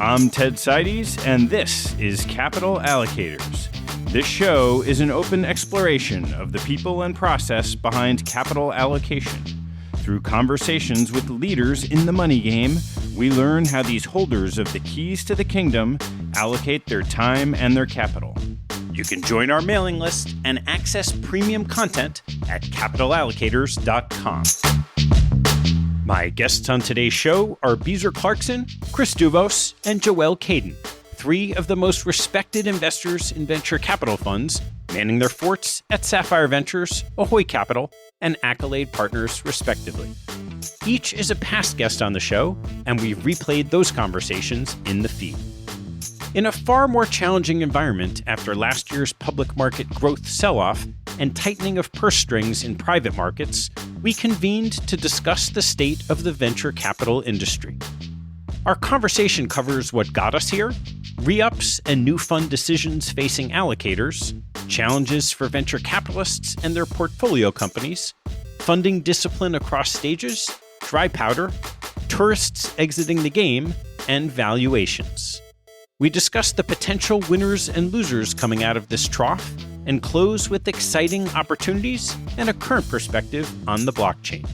I'm Ted Seides, and this is Capital Allocators. This show is an open exploration of the people and process behind capital allocation. Through conversations with leaders in the money game, we learn how these holders of the keys to the kingdom allocate their time and their capital. You can join our mailing list and access premium content at capitalallocators.com. My guests on today's show are Beezer Clarkson, Chris Douvos, and Joelle Kayden, three of the most respected investors in venture capital funds, manning their forts at Sapphire Ventures, Ahoy Capital, and Accolade Partners, respectively. Each is a past guest on the show, and we've replayed those conversations in the feed. In a far more challenging environment after last year's public market growth sell-off and tightening of purse strings in private markets, we convened to discuss the state of the venture capital industry. Our conversation covers what got us here, re-ups and new fund decisions facing allocators, challenges for venture capitalists and their portfolio companies, funding discipline across stages, dry powder, tourists exiting the game, and valuations. We discuss the potential winners and losers coming out of this trough and close with exciting opportunities and a current perspective on the blockchain.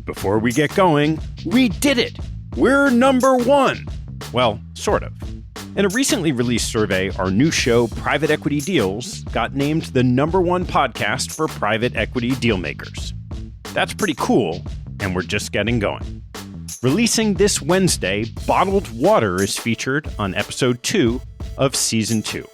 Before we get going, we did it! We're number one! Well, sort of. In a recently released survey, our new show, Private Equity Deals, got named the number one podcast for private equity dealmakers. That's pretty cool, and we're just getting going. Releasing this Wednesday, Bottled Water is featured on episode 2 of season 2.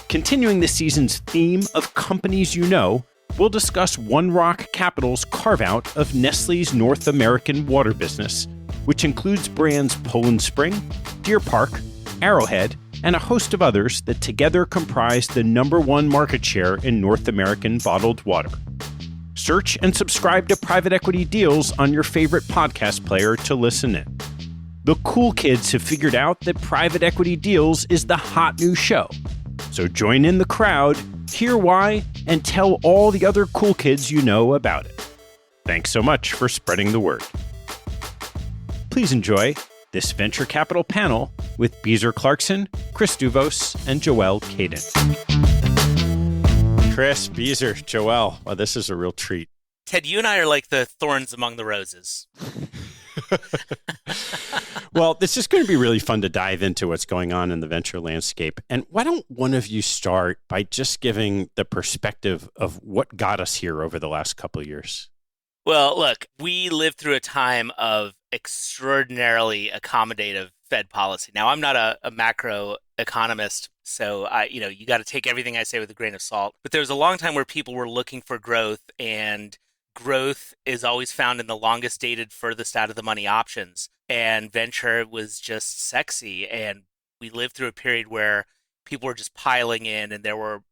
Continuing the season's theme of companies you know, we'll discuss One Rock Capital's carve-out of Nestle's North American water business, which includes brands Poland Spring, Deer Park, Arrowhead, and a host of others that together comprise the number one market share in North American bottled water. Search and subscribe to Private Equity Deals on your favorite podcast player to listen in. The cool kids have figured out that Private Equity Deals is the hot new show. So join in the crowd, hear why, and tell all the other cool kids you know about it. Thanks so much for spreading the word. Please enjoy this venture capital panel with Beezer Clarkson, Chris Douvos, and Joelle Kayden. Chris, Beezer, Joelle. Well, this is a real treat. Ted, you and I are like the thorns among the roses. Well, this is going to be really fun to dive into what's going on in the venture landscape. And why don't one of you start by just giving the perspective of what got us here over the last couple of years? Well, look, we lived through a time of extraordinarily accommodative Fed policy. Now, I'm not a macro economist, so you got to take everything I say with a grain of salt. But there was a long time where people were looking for growth, and growth is always found in the longest dated, furthest out of the money options. And venture was just sexy. And we lived through a period where people were just piling in, and there were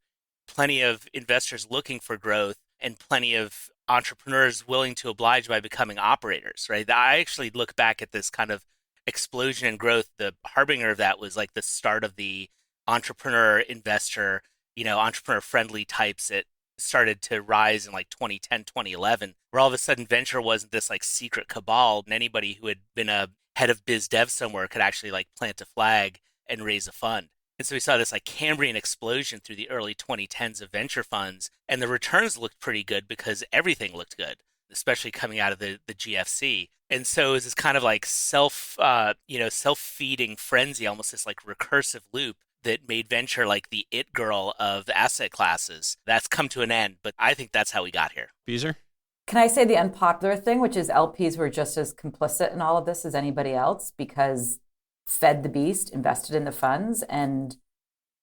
plenty of investors looking for growth and plenty of entrepreneurs willing to oblige by becoming operators, right? I actually look back at this kind of explosion in growth. The harbinger of that was like the start of the entrepreneur investor, entrepreneur friendly types that started to rise in like 2010, 2011, where all of a sudden venture wasn't this like secret cabal, and anybody who had been a head of biz dev somewhere could actually like plant a flag and raise a fund. And so we saw this like Cambrian explosion through the early 2010s of venture funds, and the returns looked pretty good because everything looked good, especially coming out of the GFC. And so it was this kind of like self-feeding frenzy, almost this like recursive loop that made venture like the it girl of asset classes. That's come to an end, but I think that's how we got here. Beezer? Can I say the unpopular thing, which is LPs were just as complicit in all of this as anybody else because fed the beast, invested in the funds, and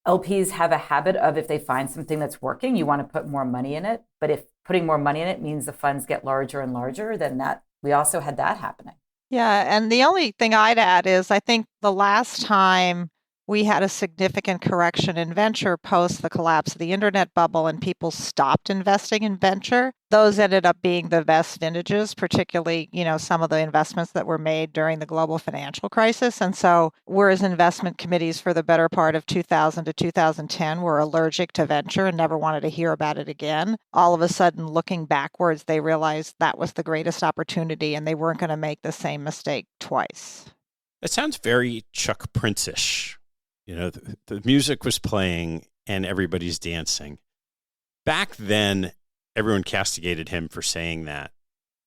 LPs have a habit of if they find something that's working, you want to put more money in it. But if putting more money in it means the funds get larger and larger, then we also had that happening. Yeah, and the only thing I'd add is I think the last time we had a significant correction in venture post the collapse of the internet bubble and people stopped investing in venture. Those ended up being the best vintages, particularly, some of the investments that were made during the global financial crisis. And so whereas investment committees for the better part of 2000 to 2010 were allergic to venture and never wanted to hear about it again, all of a sudden looking backwards, they realized that was the greatest opportunity and they weren't going to make the same mistake twice. That sounds very Chuck Prince-ish. The music was playing and everybody's dancing. Back then, everyone castigated him for saying that.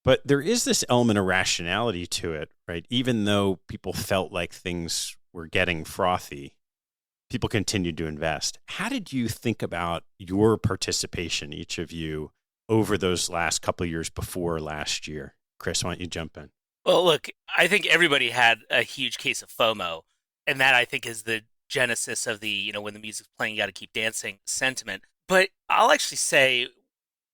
But there is this element of rationality to it, right? Even though people felt like things were getting frothy, people continued to invest. How did you think about your participation, each of you, over those last couple of years before last year? Chris, why don't you jump in? Well, look, I think everybody had a huge case of FOMO, and that I think is the genesis of the, when the music's playing, you got to keep dancing sentiment. But I'll actually say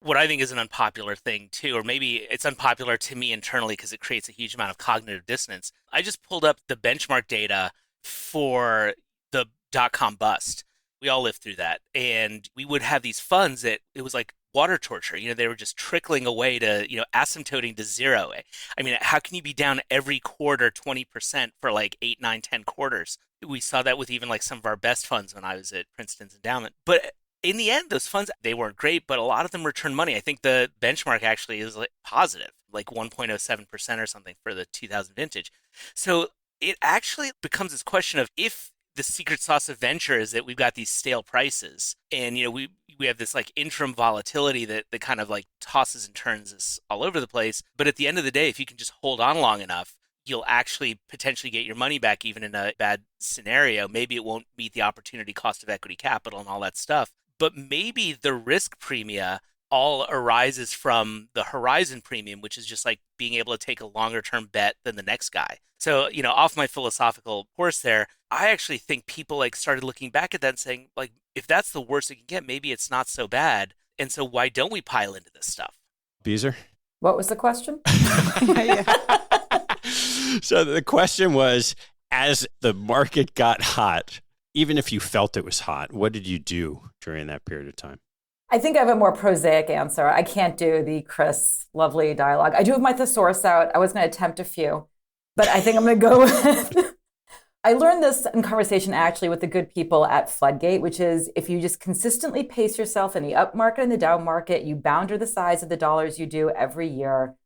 what I think is an unpopular thing too, or maybe it's unpopular to me internally because it creates a huge amount of cognitive dissonance. I just pulled up the benchmark data for the .com bust. We all lived through that. And we would have these funds that it was like water torture. They were just trickling away to, asymptoting to zero. I mean, how can you be down every quarter 20% for like 8, 9, 10 quarters? We saw that with even like some of our best funds when I was at Princeton's endowment. But in the end, those funds, they weren't great, but a lot of them returned money. I think the benchmark actually is like positive, like 1.07% or something for the 2000 vintage. So it actually becomes this question of if the secret sauce of venture is that we've got these stale prices and, we have this like interim volatility that kind of like tosses and turns us all over the place. But at the end of the day, if you can just hold on long enough, you'll actually potentially get your money back even in a bad scenario. Maybe it won't meet the opportunity cost of equity capital and all that stuff. But maybe the risk premia all arises from the horizon premium, which is just like being able to take a longer term bet than the next guy. So, off my philosophical horse there, I actually think people like started looking back at that and saying, like, if that's the worst it can get, maybe it's not so bad. And so why don't we pile into this stuff? Beezer? What was the question? So the question was, as the market got hot, even if you felt it was hot, what did you do during that period of time? I think I have a more prosaic answer. I can't do the Chris lovely dialogue. I do have my thesaurus out. I was going to attempt a few, but I think I'm going to go with... I learned this in conversation actually with the good people at Floodgate, which is if you just consistently pace yourself in the up market and the down market, you bounder the size of the dollars you do every year.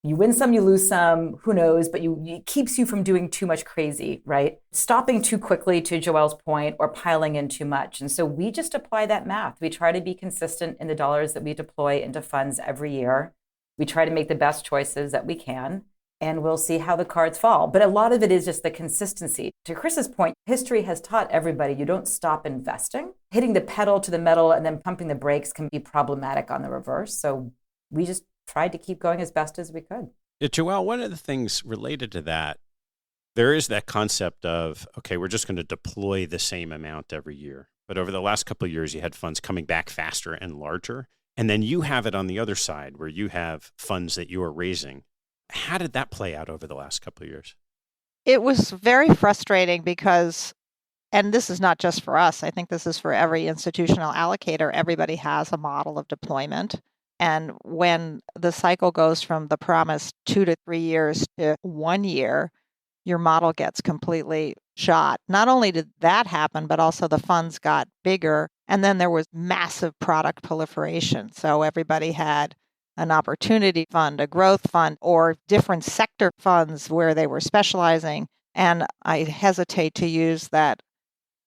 You win some, you lose some, who knows, but it keeps you from doing too much crazy, right? Stopping too quickly, to Joelle's point, or piling in too much. And so we just apply that math. We try to be consistent in the dollars that we deploy into funds every year. We try to make the best choices that we can, and we'll see how the cards fall. But a lot of it is just the consistency. To Chris's point, history has taught everybody you don't stop investing. Hitting the pedal to the metal and then pumping the brakes can be problematic on the reverse. So we just tried to keep going as best as we could. Yeah, Joelle, one of the things related to that, there is that concept of, okay, we're just going to deploy the same amount every year. But over the last couple of years, you had funds coming back faster and larger. And then you have it on the other side where you have funds that you are raising. How did that play out over the last couple of years? It was very frustrating because, and this is not just for us, I think this is for every institutional allocator, everybody has a model of deployment. And when the cycle goes from the promised 2 to 3 years to 1 year, your model gets completely shot. Not only did that happen, but also the funds got bigger. And then there was massive product proliferation. So everybody had an opportunity fund, a growth fund, or different sector funds where they were specializing. And I hesitate to use that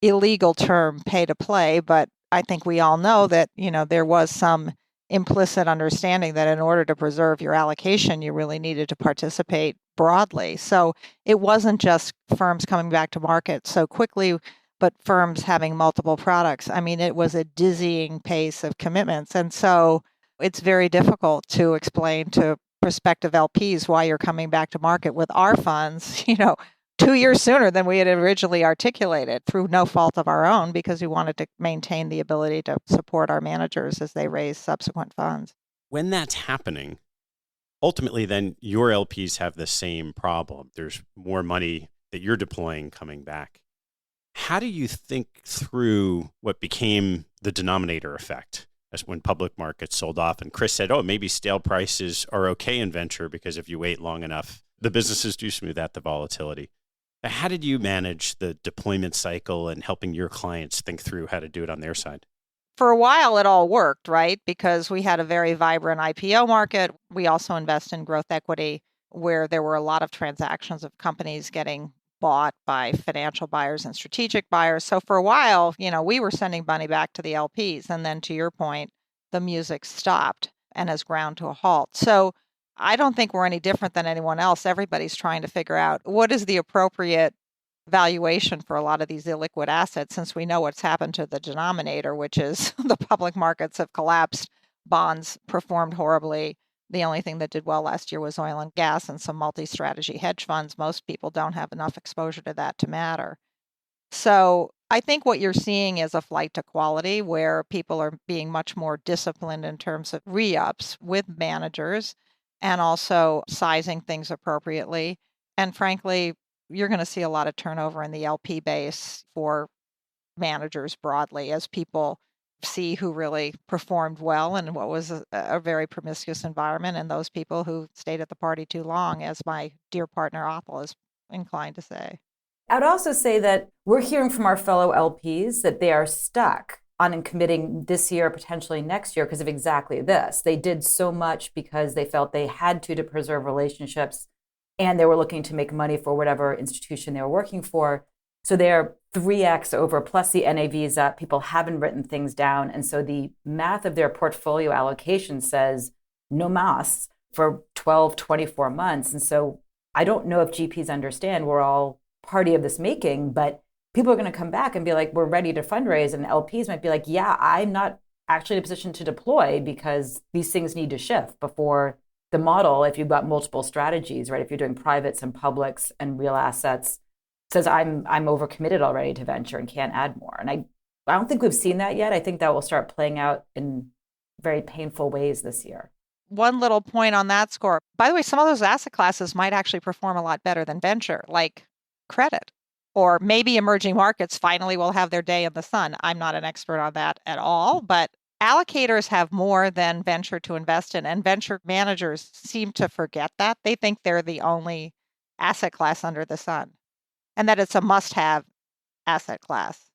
illegal term pay to play, but I think we all know that, there was some implicit understanding that in order to preserve your allocation, you really needed to participate broadly. So it wasn't just firms coming back to market so quickly, but firms having multiple products. I mean, it was a dizzying pace of commitments. And so it's very difficult to explain to prospective LPs why you're coming back to market with our funds, 2 years sooner than we had originally articulated through no fault of our own, because we wanted to maintain the ability to support our managers as they raise subsequent funds. When that's happening, ultimately then your LPs have the same problem. There's more money that you're deploying coming back. How do you think through what became the denominator effect as when public markets sold off? And Chris said, maybe stale prices are okay in venture because if you wait long enough, the businesses do smooth out the volatility. How did you manage the deployment cycle and helping your clients think through how to do it on their side? For a while, it all worked, right? Because we had a very vibrant IPO market. We also invest in growth equity where there were a lot of transactions of companies getting bought by financial buyers and strategic buyers. So for a while, we were sending money back to the LPs. And then to your point, the music stopped and has ground to a halt. So I don't think we're any different than anyone else. Everybody's trying to figure out what is the appropriate valuation for a lot of these illiquid assets, since we know what's happened to the denominator, which is the public markets have collapsed, bonds performed horribly. The only thing that did well last year was oil and gas and some multi-strategy hedge funds. Most people don't have enough exposure to that to matter. So I think what you're seeing is a flight to quality where people are being much more disciplined in terms of re-ups with managers and also sizing things appropriately. And frankly, you're going to see a lot of turnover in the LP base for managers broadly as people see who really performed well in what was a very promiscuous environment, and those people who stayed at the party too long, as my dear partner Athol is inclined to say. I'd also say that we're hearing from our fellow LPs that they are stuck on committing this year, potentially next year, because of exactly this. They did so much because they felt they had to preserve relationships, and they were looking to make money for whatever institution they were working for. So they're 3x over, plus the NAV is up. People haven't written things down. And so the math of their portfolio allocation says no mas for 12, 24 months. And so I don't know if GPs understand we're all party of this making, but people are going to come back and be like, we're ready to fundraise. And LPs might be like, yeah, I'm not actually in a position to deploy because these things need to shift before the model, if you've got multiple strategies, right? If you're doing privates and publics and real assets, says I'm overcommitted already to venture and can't add more. And I don't think we've seen that yet. I think that will start playing out in very painful ways this year. One little point on that score. By the way, some of those asset classes might actually perform a lot better than venture, like credit, or maybe emerging markets finally will have their day in the sun. I'm not an expert on that at all, but allocators have more than venture to invest in, and venture managers seem to forget that. They think they're the only asset class under the sun, and that it's a must-have asset class.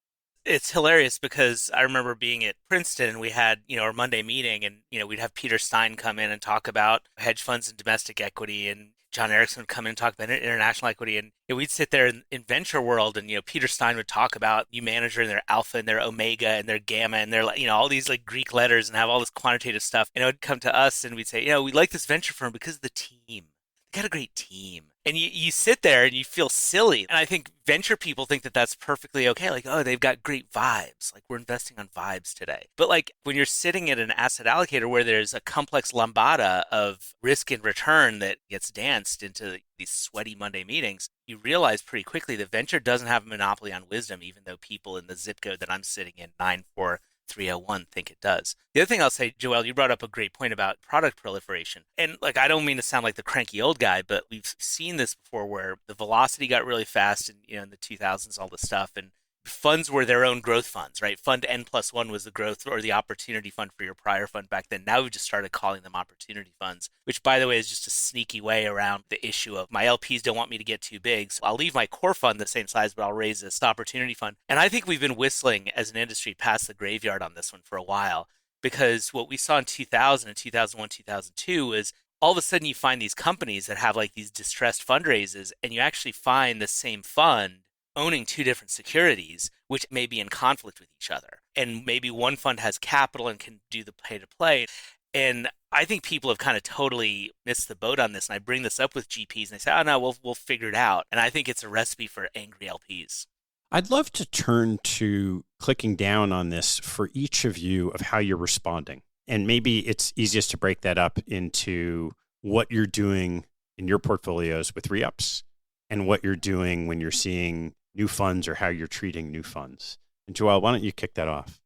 It's hilarious because I remember being at Princeton and we had, our Monday meeting and, we'd have Peter Stein come in and talk about hedge funds and domestic equity, and John Erickson would come in and talk about international equity. And we'd sit there in venture world and, Peter Stein would talk about new manager and their alpha and their omega and their gamma and their, all these like Greek letters and have all this quantitative stuff. And it would come to us and we'd say, we like this venture firm because of the team. They got a great team. And you sit there and you feel silly. And I think venture people think that that's perfectly okay. Like, oh, they've got great vibes. Like, we're investing on vibes today. But like when you're sitting at an asset allocator where there's a complex lambada of risk and return that gets danced into these sweaty Monday meetings, you realize pretty quickly that venture doesn't have a monopoly on wisdom, even though people in the zip code that I'm sitting in, 94301, think it does. The other thing I'll say, Joelle, you brought up a great point about product proliferation. And like, I don't mean to sound like the cranky old guy, but we've seen this before where the velocity got really fast and, in the 2000s, all this stuff. And funds were their own growth funds, right? Fund N+1 was the growth or the opportunity fund for your prior fund back then. Now we've just started calling them opportunity funds, which, by the way, is just a sneaky way around the issue of my LPs don't want me to get too big. So I'll leave my core fund the same size, but I'll raise this opportunity fund. And I think we've been whistling as an industry past the graveyard on this one for a while, because what we saw in 2000 and 2001, 2002 is all of a sudden you find these companies that have like these distressed fundraisers, and you actually find the same fund owning two different securities, which may be in conflict with each other. And maybe one fund has capital and can do the pay to play. And I think people have kind of totally missed the boat on this. And I bring this up with GPs and they say, oh, no, we'll figure it out. And I think it's a recipe for angry LPs. I'd love to turn to clicking down on this for each of you of how you're responding. And maybe it's easiest to break that up into what you're doing in your portfolios with re-ups and what you're doing when you're seeing new funds or how you're treating new funds. And Joelle, why don't you kick that off?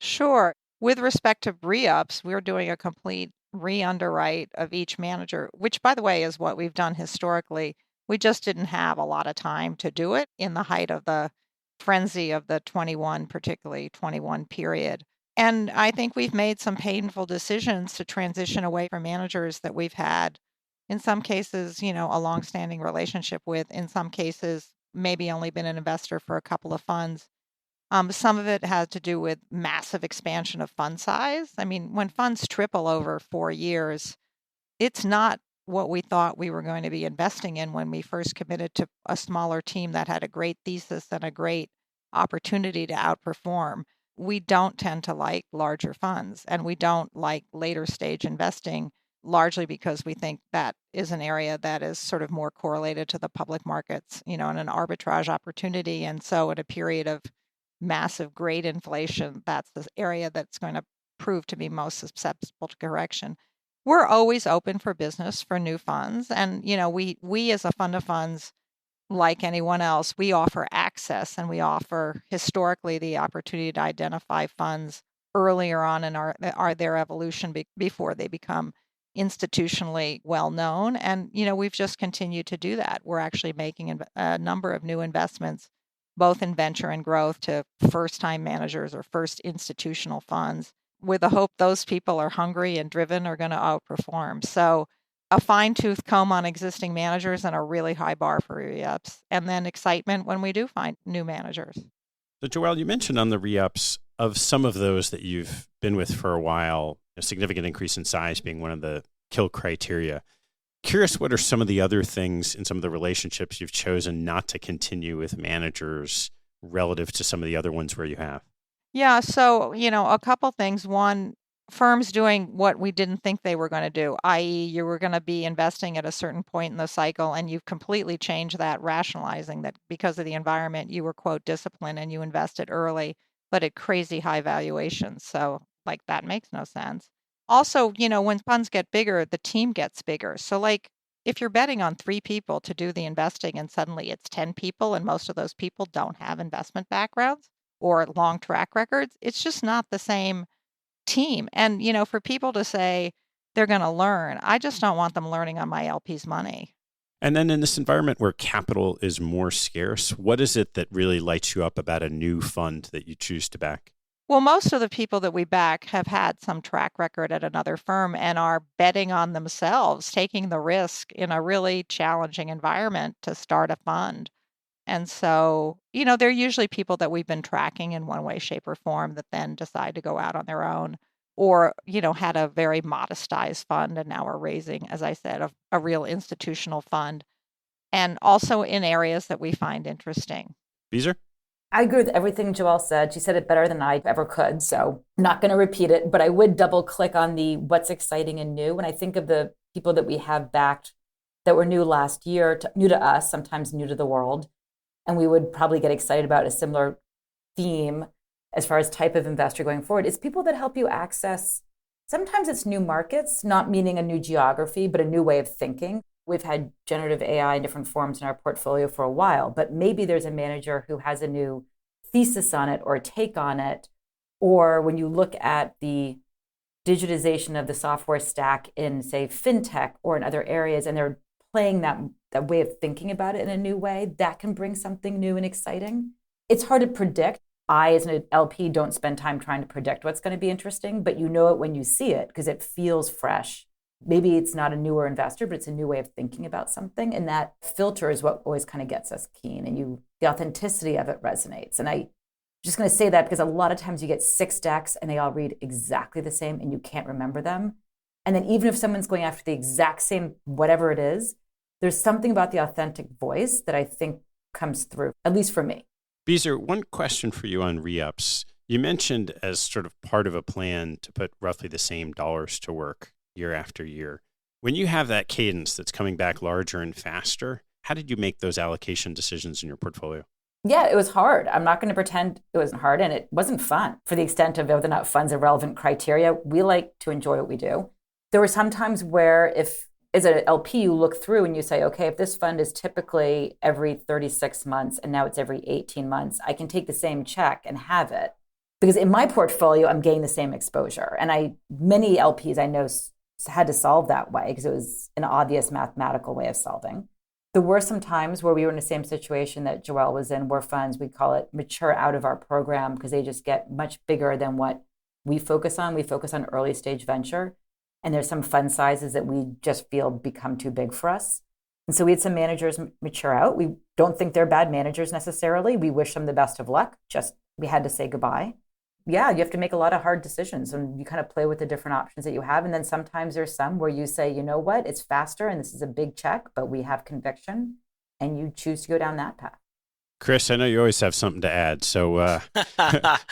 Sure. With respect to re-ups, we're doing a complete re-underwrite of each manager, which, by the way, is what we've done historically. We just didn't have a lot of time to do it in the height of the frenzy of the 21, particularly 21 period. And I think we've made some painful decisions to transition away from managers that we've had, in some cases, a longstanding relationship with, in some cases, maybe only been an investor for a couple of funds. Some of it had to do with massive expansion of fund size. I mean, when funds triple over 4 years, it's not what we thought we were going to be investing in when we first committed to a smaller team that had a great thesis and a great opportunity to outperform. We don't tend to like larger funds, and we don't like later stage investing, largely because we think that is an area that is sort of more correlated to the public markets, and an arbitrage opportunity. And so at a period of massive great inflation, that's the area that's going to prove to be most susceptible to correction. We're always open for business for new funds. And, we as a fund of funds, like anyone else, we offer access, and we offer historically the opportunity to identify funds earlier on in their evolution before they become institutionally well known. And, we've just continued to do that. We're actually making a number of new investments, both in venture and growth, to first-time managers or first institutional funds, with the hope those people are hungry and driven, are going to outperform. So a fine-tooth comb on existing managers and a really high bar for re-ups, and then excitement when we do find new managers. So Joelle, you mentioned on the re-ups of some of those that you've been with for a while, a significant increase in size being one of the kill criteria. Curious, what are some of the other things in some of the relationships you've chosen not to continue with managers relative to some of the other ones where you have? Yeah, so, a couple things. One, firms doing what we didn't think they were going to do, i.e., you were going to be investing at a certain point in the cycle, and you've completely changed that, rationalizing that because of the environment, you were, quote, disciplined, and you invested early, but at crazy high valuations. So, that makes no sense. Also, when funds get bigger, the team gets bigger. So, if you're betting on 3 people to do the investing and suddenly it's 10 people, and most of those people don't have investment backgrounds or long track records, it's just not the same team. And, for people to say they're going to learn, I just don't want them learning on my LP's money. And then in this environment where capital is more scarce, what is it that really lights you up about a new fund that you choose to back? Well, most of the people that we back have had some track record at another firm and are betting on themselves, taking the risk in a really challenging environment to start a fund. And so, they're usually people that we've been tracking in one way, shape, or form that then decide to go out on their own, or, had a very modestized fund and now are raising, as I said, a real institutional fund, and also in areas that we find interesting. Beezer? I agree with everything Joelle said. She said it better than I ever could, so I'm not going to repeat it, but I would double click on the what's exciting and new. When I think of the people that we have backed that were new last year, new to us, sometimes new to the world, and we would probably get excited about a similar theme as far as type of investor going forward, it's people that help you access, sometimes it's new markets, not meaning a new geography, but a new way of thinking. We've had generative AI in different forms in our portfolio for a while, but maybe there's a manager who has a new thesis on it or a take on it. Or when you look at the digitization of the software stack in, say, fintech or in other areas, and they're playing that way of thinking about it in a new way, that can bring something new and exciting. It's hard to predict. I, as an LP, don't spend time trying to predict what's going to be interesting, but you know it when you see it because it feels fresh. Maybe it's not a newer investor, but it's a new way of thinking about something. And that filter is what always kind of gets us keen. And the authenticity of it resonates. And I'm just going to say that because a lot of times you get 6 decks and they all read exactly the same and you can't remember them. And then even if someone's going after the exact same, whatever it is, there's something about the authentic voice that I think comes through, at least for me. Beezer, one question for you on re-ups. You mentioned as sort of part of a plan to put roughly the same dollars to work year after year. When you have that cadence that's coming back larger and faster, how did you make those allocation decisions in your portfolio? Yeah, it was hard. I'm not going to pretend it wasn't hard, and it wasn't fun. For the extent of whether or not funds are relevant criteria, we like to enjoy what we do. There were some times where if, as an LP, you look through and you say, okay, if this fund is typically every 36 months and now it's every 18 months, I can take the same check and have it. Because in my portfolio, I'm getting the same exposure. And many LPs I know had to solve that way because it was an obvious mathematical way of solving. There were some times where we were in the same situation that Joelle was in, where funds, we call it, mature out of our program because they just get much bigger than what we focus on. We focus on early stage venture. And there's some fund sizes that we just feel become too big for us. And so we had some managers mature out. We don't think they're bad managers necessarily. We wish them the best of luck. Just we had to say goodbye. yeah, you have to make a lot of hard decisions and you kind of play with the different options that you have. And then sometimes there's some where you say, you know what, it's faster and this is a big check, but we have conviction, and you choose to go down that path. Chris, I know you always have something to add. So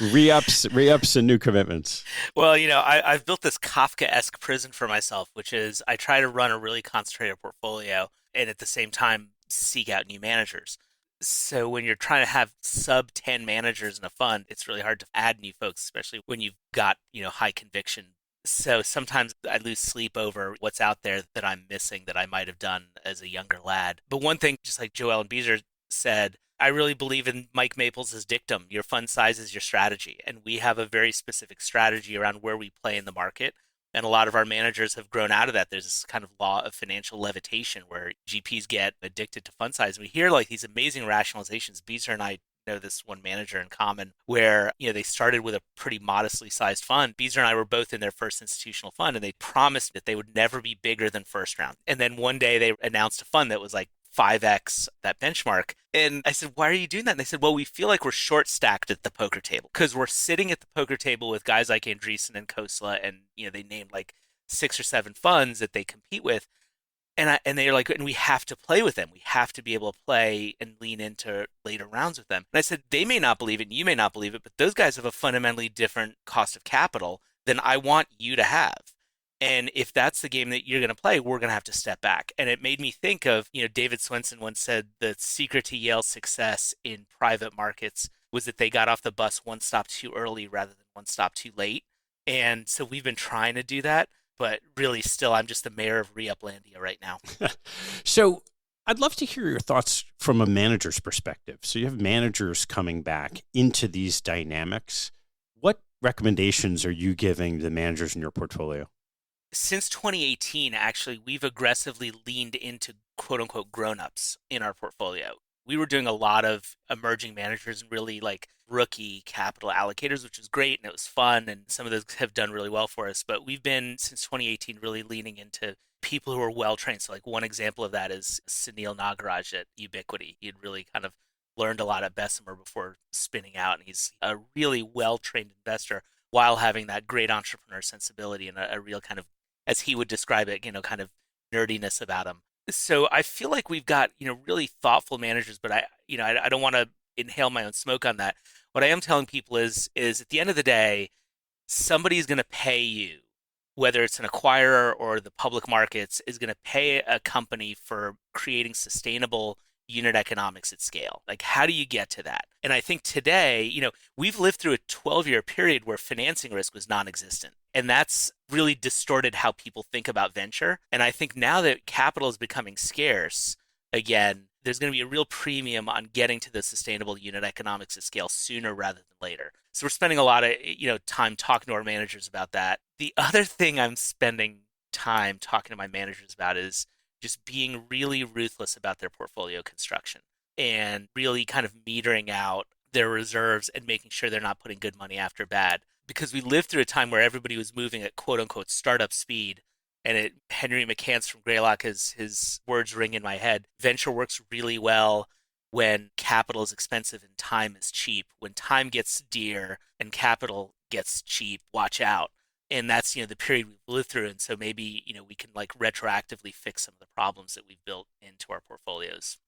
re-ups and new commitments. Well, I've built this Kafka-esque prison for myself, which is I try to run a really concentrated portfolio and at the same time seek out new managers. So when you're trying to have sub 10 managers in a fund, it's really hard to add new folks, especially when you've got, high conviction. So sometimes I lose sleep over what's out there that I'm missing that I might have done as a younger lad. But one thing, just like Joelle and Beezer said, I really believe in Mike Maples' dictum, your fund size is your strategy. And we have a very specific strategy around where we play in the market. And a lot of our managers have grown out of that. There's this kind of law of financial levitation where GPs get addicted to fund size. We hear like these amazing rationalizations. Beezer and I know this one manager in common where, they started with a pretty modestly sized fund. Beezer and I were both in their first institutional fund, and they promised that they would never be bigger than first round. And then one day they announced a fund that was like 5x that benchmark. And I said, why are you doing that? And they said, well, we feel like we're short stacked at the poker table because we're sitting at the poker table with guys like Andreessen and Khosla, and they named like 6 or 7 funds that they compete with. And they're like, and we have to play with them. We have to be able to play and lean into later rounds with them. And I said, they may not believe it, and you may not believe it, but those guys have a fundamentally different cost of capital than I want you to have. And if that's the game that you're going to play, we're going to have to step back. And it made me think of, David Swenson once said the secret to Yale's success in private markets was that they got off the bus one stop too early rather than one stop too late. And so we've been trying to do that, but really still, I'm just the mayor of Re-Uplandia right now. So I'd love to hear your thoughts from a manager's perspective. So you have managers coming back into these dynamics. What recommendations are you giving the managers in your portfolio? Since 2018, actually, we've aggressively leaned into quote unquote grown-ups in our portfolio. We were doing a lot of emerging managers and really like rookie capital allocators, which was great and it was fun. And some of those have done really well for us. But we've been, since 2018, really leaning into people who are well-trained. So like one example of that is Sunil Nagaraj at Ubiquity. He had really kind of learned a lot at Bessemer before spinning out. And he's a really well-trained investor while having that great entrepreneur sensibility and a real kind of, as he would describe it, kind of nerdiness about him. So I feel like we've got, really thoughtful managers, but I don't want to inhale my own smoke on that. What I am telling people is at the end of the day, somebody's going to pay you, whether it's an acquirer or the public markets, is going to pay a company for creating sustainable unit economics at scale. Like, how do you get to that? And I think today, we've lived through a 12-year period where financing risk was non-existent. And that's really distorted how people think about venture. And I think now that capital is becoming scarce, again, there's going to be a real premium on getting to the sustainable unit economics at scale sooner rather than later. So we're spending a lot of, time talking to our managers about that. The other thing I'm spending time talking to my managers about is just being really ruthless about their portfolio construction and really kind of metering out their reserves and making sure they're not putting good money after bad. Because we lived through a time where everybody was moving at quote unquote startup speed. And Henry McCants from Greylock, his words ring in my head. Venture works really well when capital is expensive and time is cheap. When time gets dear and capital gets cheap, watch out. And that's, the period we've lived through. And so maybe, we can like retroactively fix some of the problems that we've built into our portfolios.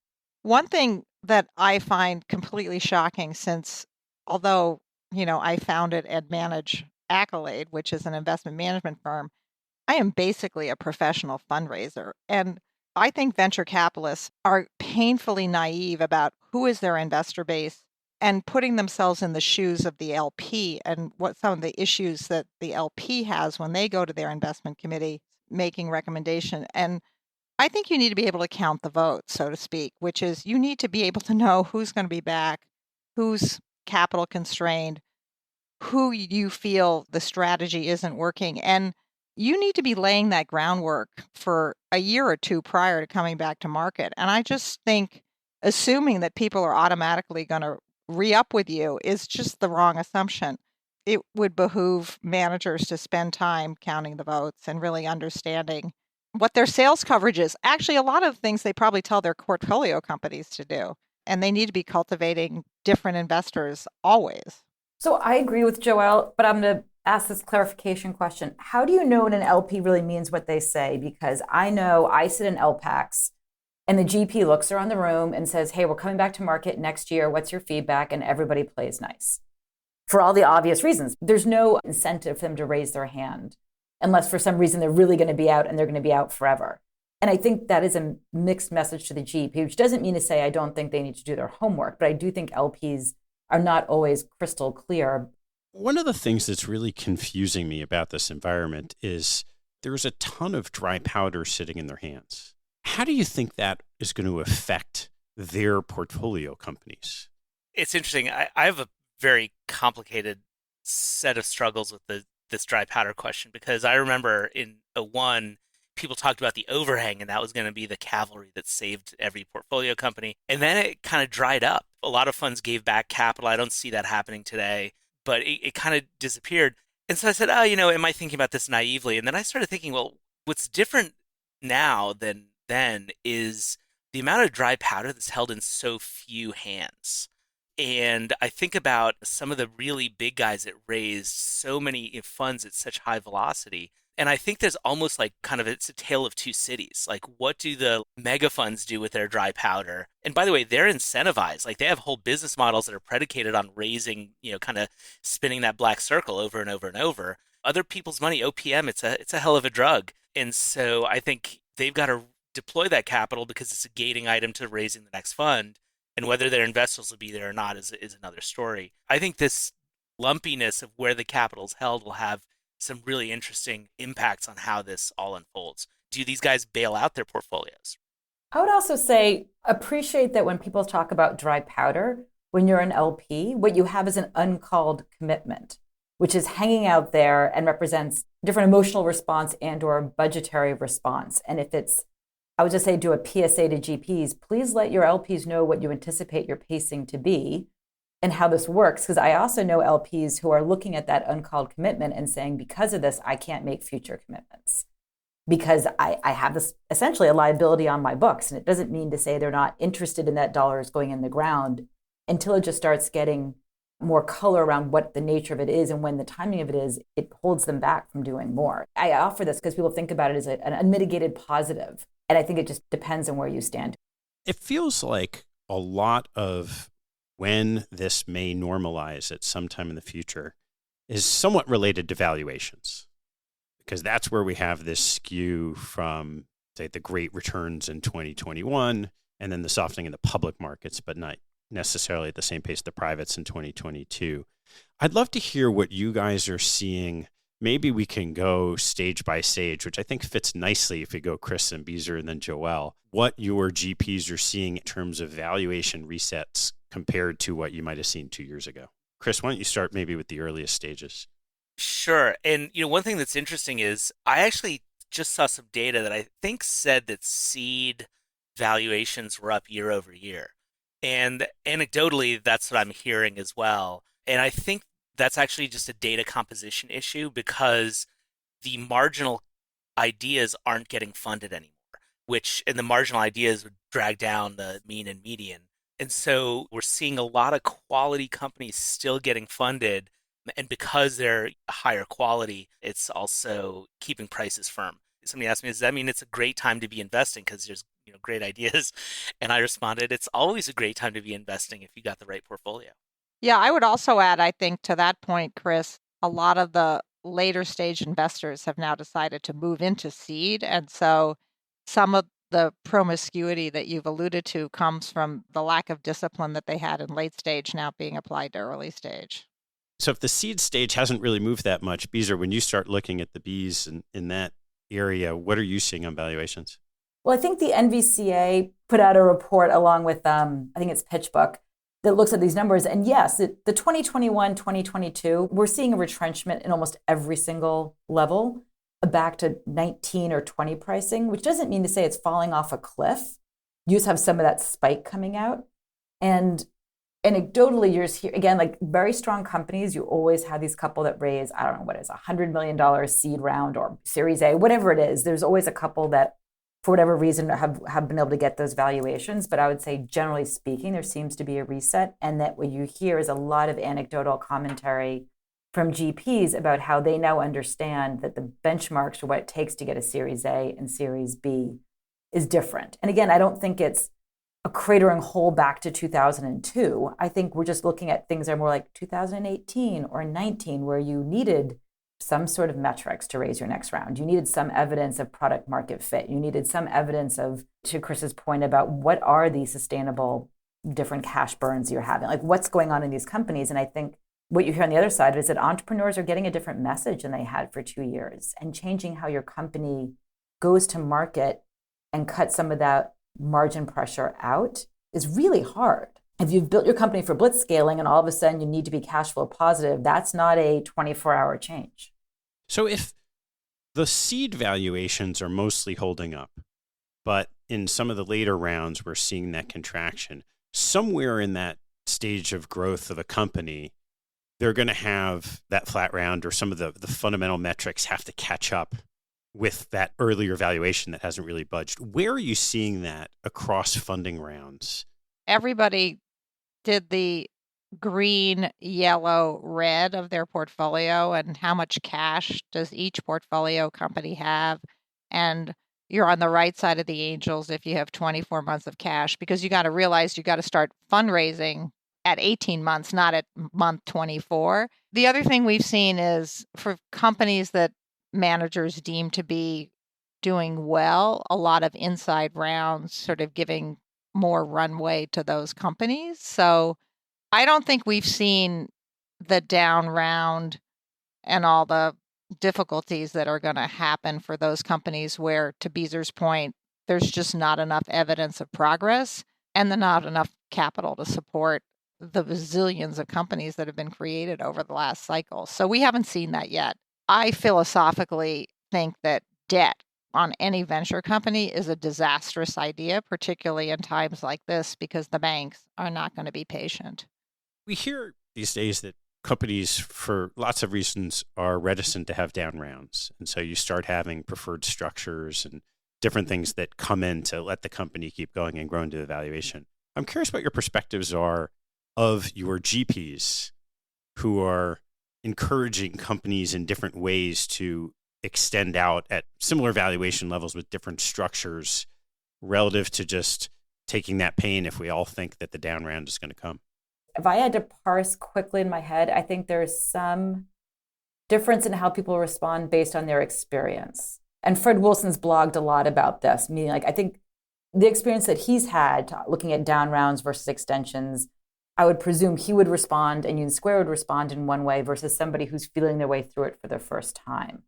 One thing that I find completely shocking, since although, I founded and manage Accolade, which is an investment management firm, I am basically a professional fundraiser. And I think venture capitalists are painfully naive about who is their investor base and putting themselves in the shoes of the LP and what some of the issues that the LP has when they go to their investment committee making recommendation. And I think you need to be able to count the votes, so to speak, which is you need to be able to know who's going to be back, who's capital constrained, who you feel the strategy isn't working. And you need to be laying that groundwork for a year or two prior to coming back to market. And I just think assuming that people are automatically going to re-up with you is just the wrong assumption. It would behoove managers to spend time counting the votes and really understanding what their sales coverage is. Actually, a lot of things they probably tell their portfolio companies to do. And they need to be cultivating different investors always. So I agree with Joelle, but I'm going to ask this clarification question. How do you know when an LP really means what they say? Because I know I sit in LPACs and the GP looks around the room and says, hey, we're coming back to market next year. What's your feedback? And everybody plays nice for all the obvious reasons. There's no incentive for them to raise their hand unless for some reason they're really going to be out and they're going to be out forever. And I think that is a mixed message to the GP, which doesn't mean to say I don't think they need to do their homework, but I do think LPs are not always crystal clear. One of the things that's really confusing me about this environment is there's a ton of dry powder sitting in their hands. How do you think that is going to affect their portfolio companies? It's interesting. I have a very complicated set of struggles with this dry powder question, because I remember in '01, people talked about the overhang, and that was going to be the cavalry that saved every portfolio company. And then it kind of dried up. A lot of funds gave back capital. I don't see that happening today, but it kind of disappeared. And so I said, am I thinking about this naively? And then I started thinking, well, what's different now than then is the amount of dry powder that's held in so few hands. And I think about some of the really big guys that raised so many funds at such high velocity. And I think there's almost like it's a tale of two cities. Like, what do the mega funds do with their dry powder? And by the way, they're incentivized. Like, they have whole business models that are predicated on raising, kind of spinning that black circle over and over and over. Other people's money, OPM, it's a hell of a drug. And so I think they've got to deploy that capital because it's a gating item to raising the next fund. And whether their investors will be there or not is another story. I think this lumpiness of where the capital is held will have some really interesting impacts on how this all unfolds. Do these guys bail out their portfolios? I would also say, appreciate that when people talk about dry powder, when you're an LP, what you have is an uncalled commitment, which is hanging out there and represents different emotional response and or budgetary response. And if it's, I would just say, do a PSA to GPs, please let your LPs know what you anticipate your pacing to be and how this works. Because I also know LPs who are looking at that uncalled commitment and saying, because of this, I can't make future commitments because I have this essentially a liability on my books. And it doesn't mean to say they're not interested in that dollars going in the ground until it just starts getting more color around what the nature of it is and when the timing of it is, it holds them back from doing more. I offer this because people think about it as an unmitigated positive. And I think it just depends on where you stand. It feels like a lot of when this may normalize at some time in the future is somewhat related to valuations, because that's where we have this skew from, say, the great returns in 2021 and then the softening in the public markets, but not necessarily at the same pace the privates in 2022. I'd love to hear what you guys are seeing. Maybe we can go stage by stage, which I think fits nicely if we go Chris and Beezer and then Joelle, what your GPs are seeing in terms of valuation resets compared to what you might have seen 2 years ago. Chris, why don't you start maybe with the earliest stages? Sure. And one thing that's interesting is I actually just saw some data that I think said that seed valuations were up year over year. And anecdotally, that's what I'm hearing as well. And I think that's actually just a data composition issue because the marginal ideas aren't getting funded anymore, and the marginal ideas would drag down the mean and median. And so we're seeing a lot of quality companies still getting funded. And because they're higher quality, it's also keeping prices firm. Somebody asked me, does that mean it's a great time to be investing because there's great ideas? And I responded, it's always a great time to be investing if you got the right portfolio. Yeah, I would also add, I think to that point, Chris, a lot of the later stage investors have now decided to move into seed. And so some of the promiscuity that you've alluded to comes from the lack of discipline that they had in late stage now being applied to early stage. So if the seed stage hasn't really moved that much, Beezer, when you start looking at the Bs in that area, what are you seeing on valuations? Well, I think the NVCA put out a report along with, I think it's PitchBook, that looks at these numbers. And yes, the 2021, 2022, we're seeing a retrenchment in almost every single level back to 19 or 20 pricing, which doesn't mean to say it's falling off a cliff. You just have some of that spike coming out. And anecdotally, you're here again, like very strong companies, you always have these couple that raise, I don't know what it is, $100 million seed round or Series A, whatever it is. There's always a couple that for whatever reason, have been able to get those valuations. But I would say, generally speaking, there seems to be a reset. And that what you hear is a lot of anecdotal commentary from GPs about how they now understand that the benchmarks for what it takes to get a Series A and Series B is different. And again, I don't think it's a cratering hole back to 2002. I think we're just looking at things that are more like 2018 or 19, where you needed some sort of metrics to raise your next round. You needed some evidence of product market fit. You needed some evidence of, to Chris's point about what are the sustainable different cash burns you're having, like what's going on in these companies. And I think what you hear on the other side is that entrepreneurs are getting a different message than they had for 2 years, and changing how your company goes to market and cut some of that margin pressure out is really hard. If you've built your company for blitz scaling and all of a sudden you need to be cash flow positive, that's not a 24-hour change. So if the seed valuations are mostly holding up, but in some of the later rounds, we're seeing that contraction, somewhere in that stage of growth of a company, they're going to have that flat round, or some of the fundamental metrics have to catch up with that earlier valuation that hasn't really budged. Where are you seeing that across funding rounds? Everybody did the green, yellow, red of their portfolio, and how much cash does each portfolio company have. And you're on the right side of the angels if you have 24 months of cash, because you got to realize you got to start fundraising at 18 months, not at month 24. The other thing we've seen is for companies that managers deem to be doing well, a lot of inside rounds sort of giving more runway to those companies. So I don't think we've seen the down round and all the difficulties that are going to happen for those companies where, to Beezer's point, there's just not enough evidence of progress and not enough capital to support the bazillions of companies that have been created over the last cycle. So we haven't seen that yet. I philosophically think that debt on any venture company is a disastrous idea, particularly in times like this, because the banks are not going to be patient. We hear these days that companies, for lots of reasons, are reticent to have down rounds. And so you start having preferred structures and different things that come in to let the company keep going and grow into the valuation. I'm curious what your perspectives are of your GPs who are encouraging companies in different ways to extend out at similar valuation levels with different structures relative to just taking that pain if we all think that the down round is going to come. If I had to parse quickly in my head, I think there's some difference in how people respond based on their experience. And Fred Wilson's blogged a lot about this, meaning like I think the experience that he's had looking at down rounds versus extensions, I would presume he would respond and Union Square would respond in one way versus somebody who's feeling their way through it for the first time,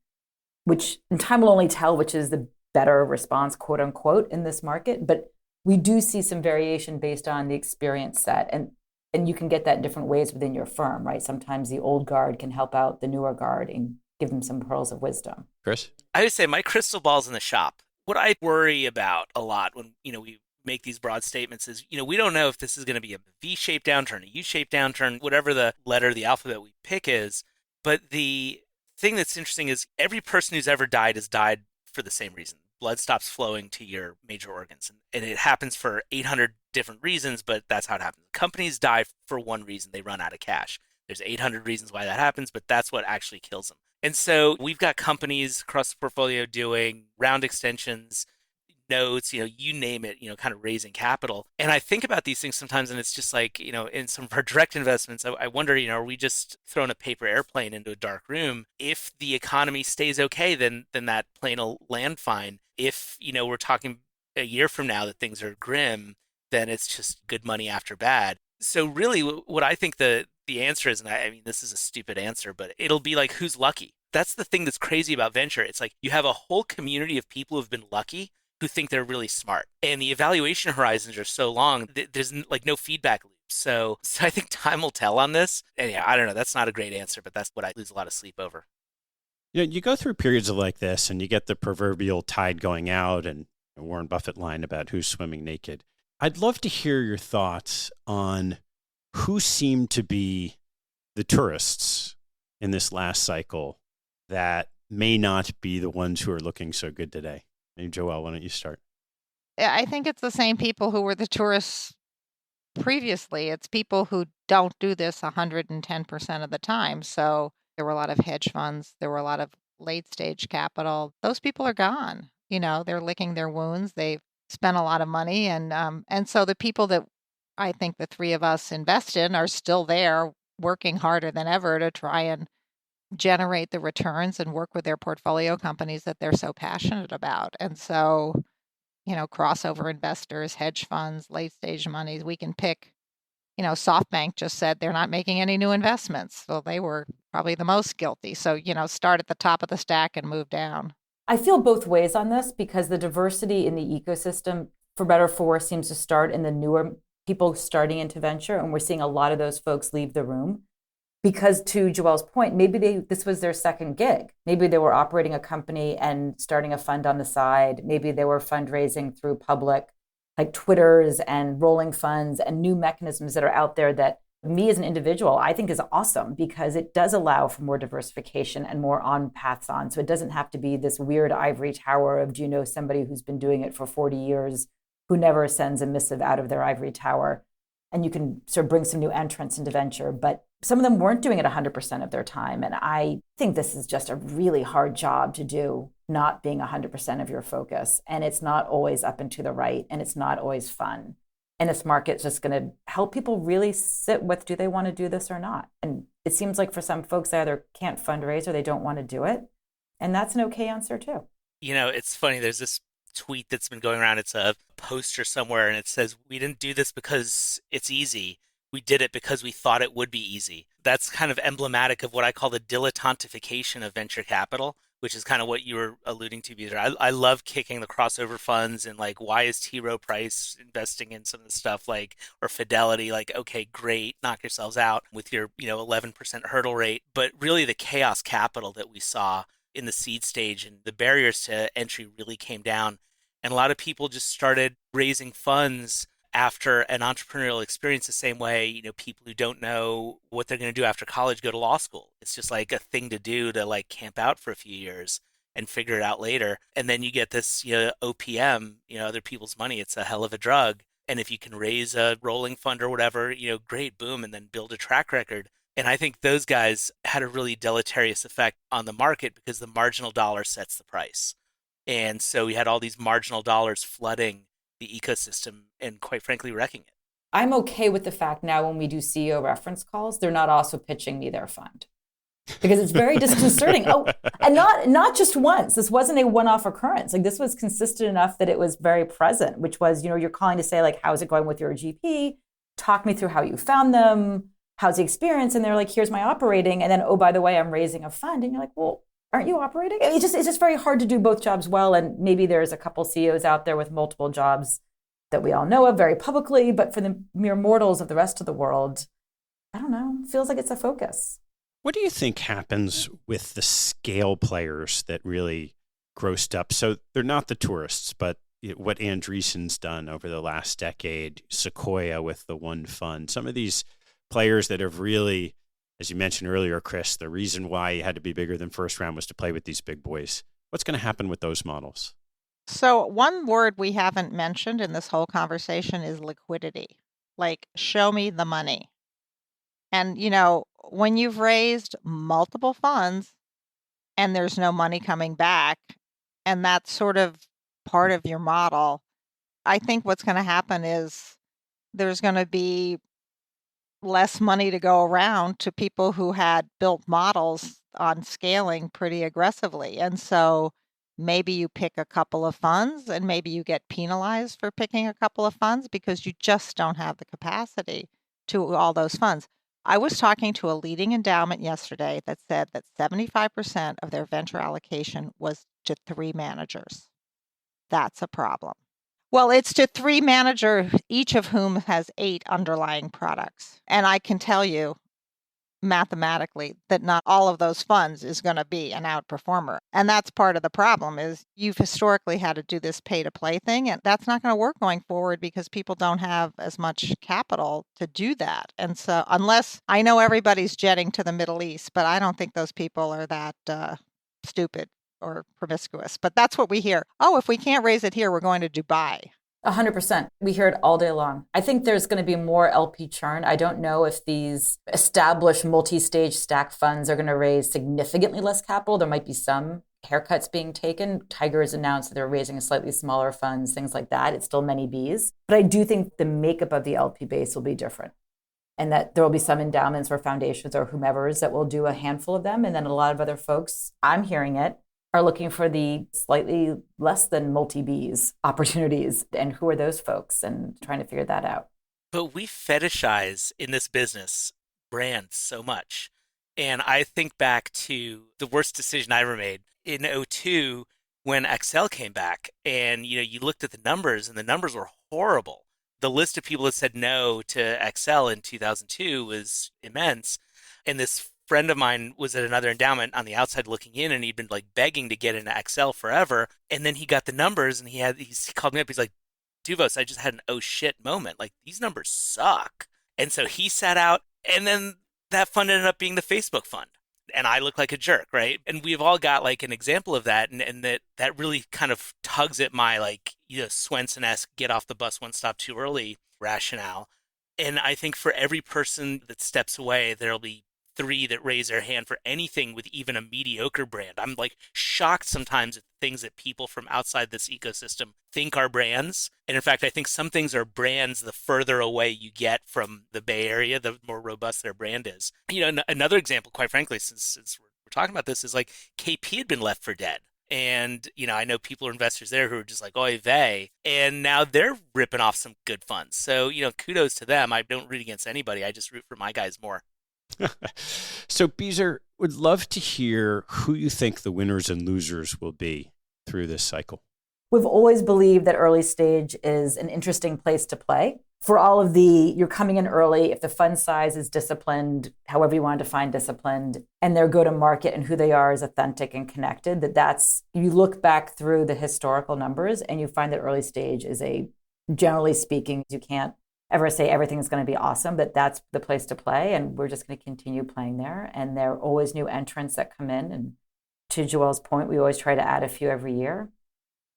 which in time will only tell which is the better response, quote unquote, in this market. But we do see some variation based on the experience set. And you can get that in different ways within your firm, right? Sometimes the old guard can help out the newer guard and give them some pearls of wisdom. Chris? I would say my crystal ball's in the shop. What I worry about a lot when, we make these broad statements is, we don't know if this is going to be a V-shaped downturn, a U-shaped downturn, whatever the letter of the alphabet we pick is. But the thing that's interesting is every person who's ever died has died for the same reason. Blood stops flowing to your major organs. And it happens for 800 different reasons, but that's how it happens. Companies die for one reason. They run out of cash. There's 800 reasons why that happens, but that's what actually kills them. And so we've got companies across the portfolio doing round extensions, notes, you name it, kind of raising capital. And I think about these things sometimes, and it's just like, in some of our direct investments, I wonder, are we just throwing a paper airplane into a dark room? If the economy stays okay, then that plane will land fine. If, we're talking a year from now that things are grim, then it's just good money after bad. So really what I think the answer is, and I mean, this is a stupid answer, but it'll be like, who's lucky? That's the thing that's crazy about venture. It's like you have a whole community of people who've been lucky who think they're really smart. And the evaluation horizons are so long, there's like no feedback loop. So I think time will tell on this. And yeah, I don't know. That's not a great answer, but that's what I lose a lot of sleep over. You go through periods of like this and you get the proverbial tide going out and Warren Buffett line about who's swimming naked. I'd love to hear your thoughts on who seemed to be the tourists in this last cycle that may not be the ones who are looking so good today. Maybe Joelle, why don't you start? I think it's the same people who were the tourists previously. It's people who don't do this 110% of the time. So there were a lot of hedge funds. There were a lot of late stage capital. Those people are gone. They're licking their wounds. They've spent a lot of money. And so the people that I think the three of us invest in are still there working harder than ever to try and generate the returns and work with their portfolio companies that they're so passionate about. And so, crossover investors, hedge funds, late stage monies, we can pick. SoftBank just said they're not making any new investments. So they were probably the most guilty. So, start at the top of the stack and move down. I feel both ways on this because the diversity in the ecosystem, for better or for worse, seems to start in the newer people starting into venture. And we're seeing a lot of those folks leave the room because, to Joelle's point, maybe this was their second gig. Maybe they were operating a company and starting a fund on the side. Maybe they were fundraising through public, like Twitters and rolling funds and new mechanisms that are out there that me as an individual, I think is awesome because it does allow for more diversification and more on paths on. So it doesn't have to be this weird ivory tower of, do you know somebody who's been doing it for 40 years who never sends a missive out of their ivory tower? And you can sort of bring some new entrants into venture, but some of them weren't doing it 100% of their time. And I think this is just a really hard job to do, not being 100% of your focus. And it's not always up and to the right, and it's not always fun. And this market's just going to help people really sit with, do they want to do this or not? And it seems like for some folks, they either can't fundraise or they don't want to do it. And that's an okay answer too. It's funny. There's this tweet that's been going around. It's a poster somewhere, and it says, "We didn't do this because it's easy. We did it because we thought it would be easy." That's kind of emblematic of what I call the dilettantification of venture capital, which is kind of what you were alluding to, Beezer. I love kicking the crossover funds and like, why is T. Rowe Price investing in some of the stuff like, or Fidelity, like, okay, great, knock yourselves out with your, 11% hurdle rate. But really the chaos capital that we saw in the seed stage and the barriers to entry really came down. And a lot of people just started raising funds after an entrepreneurial experience the same way, people who don't know what they're going to do after college go to law school. It's just like a thing to do to like camp out for a few years and figure it out later. And then you get this, OPM, other people's money. It's a hell of a drug. And if you can raise a rolling fund or whatever, great, boom, and then build a track record. And I think those guys had a really deleterious effect on the market because the marginal dollar sets the price. And so we had all these marginal dollars flooding the ecosystem and quite frankly wrecking it. I'm okay with the fact now when we do CEO reference calls, they're not also pitching me their fund because it's very disconcerting. Oh, and not just once. This wasn't a one-off occurrence. Like this was consistent enough that it was very present, which was, you're calling to say like, how's it going with your GP? Talk me through how you found them. How's the experience? And they're like, here's my operating. And then, oh, by the way, I'm raising a fund. And you're like, well, aren't you operating? It's just very hard to do both jobs well. And maybe there's a couple CEOs out there with multiple jobs that we all know of very publicly, but for the mere mortals of the rest of the world, I don't know, it feels like it's a focus. What do you think happens with the scale players that really grossed up? So they're not the tourists, but what Andreessen's done over the last decade, Sequoia with the one fund, some of these players that have really, as you mentioned earlier, Chris, the reason why you had to be bigger than first round was to play with these big boys. What's going to happen with those models? So one word we haven't mentioned in this whole conversation is liquidity. Like, show me the money. And, when you've raised multiple funds and there's no money coming back, and that's sort of part of your model, I think what's going to happen is there's going to be less money to go around to people who had built models on scaling pretty aggressively. And so maybe you pick a couple of funds and maybe you get penalized for picking a couple of funds because you just don't have the capacity to all those funds. I was talking to a leading endowment yesterday that said that 75% of their venture allocation was to 3 managers. That's a problem. Well, it's to 3 managers, each of whom has 8 underlying products. And I can tell you mathematically that not all of those funds is going to be an outperformer. And that's part of the problem is you've historically had to do this pay to play thing. And that's not going to work going forward because people don't have as much capital to do that. And so unless I know everybody's jetting to the Middle East, but I don't think those people are that stupid or promiscuous. But that's what we hear. Oh, if we can't raise it here, we're going to Dubai. 100%. We hear it all day long. I think there's going to be more LP churn. I don't know if these established multi-stage stack funds are going to raise significantly less capital. There might be some haircuts being taken. Tiger has announced that they're raising a slightly smaller funds, things like that. It's still many Bs. But I do think the makeup of the LP base will be different, and that there will be some endowments or foundations or whomever's that will do a handful of them. And then a lot of other folks, I'm hearing it, are looking for the slightly less than multi-Bs opportunities. And who are those folks? And trying to figure that out. But we fetishize in this business brands so much. And I think back to the worst decision I ever made in '02 when Accel came back, and you looked at the numbers and the numbers were horrible. The list of people that said no to Accel in 2002 was immense. And this friend of mine was at another endowment on the outside looking in, and he'd been like begging to get into Accel forever. And then he got the numbers, and he called me up. He's like, Douvos, I just had an oh shit moment. Like, these numbers suck. And so he sat out, and then that fund ended up being the Facebook fund. And I look like a jerk, right? And we've all got like an example of that, and that really kind of tugs at my like, Swenson-esque get off the bus one stop too early rationale. And I think for every person that steps away, there'll be 3 that raise their hand for anything with even a mediocre brand. I'm like shocked sometimes at things that people from outside this ecosystem think are brands. And in fact, I think some things are brands the further away you get from the Bay Area, the more robust their brand is. Another example, quite frankly, since we're talking about this, is like KP had been left for dead. And, I know people are investors there who are just like, oy vey. And now they're ripping off some good funds. So, kudos to them. I don't root against anybody. I just root for my guys more. So, Beezer, would love to hear who you think the winners and losers will be through this cycle. We've always believed that early stage is an interesting place to play. For all of you're coming in early, if the fund size is disciplined, however you want to define disciplined, and their go-to-market and who they are is authentic and connected, you look back through the historical numbers and you find that early stage is generally speaking, you can't ever say everything's going to be awesome, but that's the place to play. And we're just going to continue playing there. And there are always new entrants that come in. And to Joelle's point, we always try to add a few every year.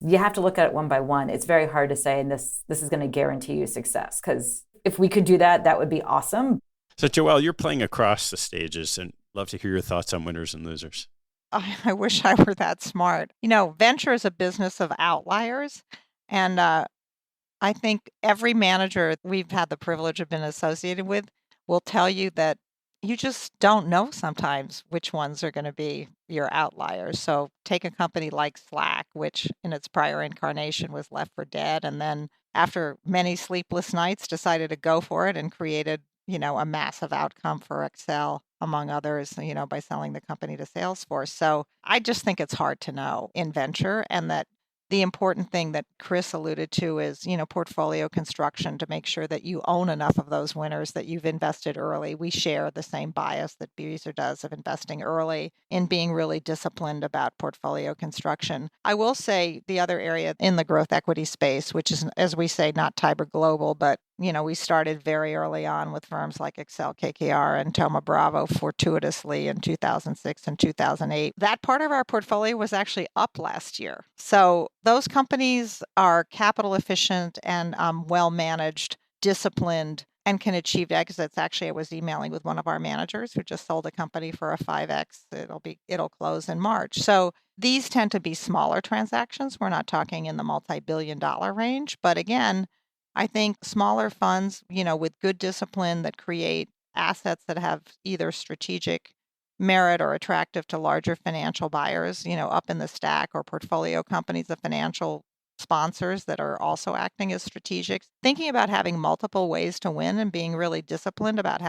You have to look at it one by one. It's very hard to say, and this is going to guarantee you success, because if we could do that, that would be awesome. So Joelle, you're playing across the stages, and love to hear your thoughts on winners and losers. I wish I were that smart. Venture is a business of outliers. And I think every manager we've had the privilege of being associated with will tell you that you just don't know sometimes which ones are going to be your outliers. So take a company like Slack, which in its prior incarnation was left for dead, and then after many sleepless nights decided to go for it and created, a massive outcome for Accel, among others, by selling the company to Salesforce. So I just think it's hard to know in venture, and that the important thing that Chris alluded to is, portfolio construction to make sure that you own enough of those winners that you've invested early. We share the same bias that Beezer does of investing early in being really disciplined about portfolio construction. I will say the other area in the growth equity space, which is, as we say, not Tiber Global, but we started very early on with firms like Accel, KKR, and Thoma Bravo fortuitously in 2006 and 2008. That part of our portfolio was actually up last year. So those companies are capital efficient and well-managed, disciplined, and can achieve exits. Actually, I was emailing with one of our managers who just sold a company for a 5X. It'll close in March. So these tend to be smaller transactions. We're not talking in the multi-billion-dollar range. But again, I think smaller funds, with good discipline that create assets that have either strategic merit or attractive to larger financial buyers, up in the stack, or portfolio companies of financial sponsors that are also acting as strategics, thinking about having multiple ways to win and being really disciplined about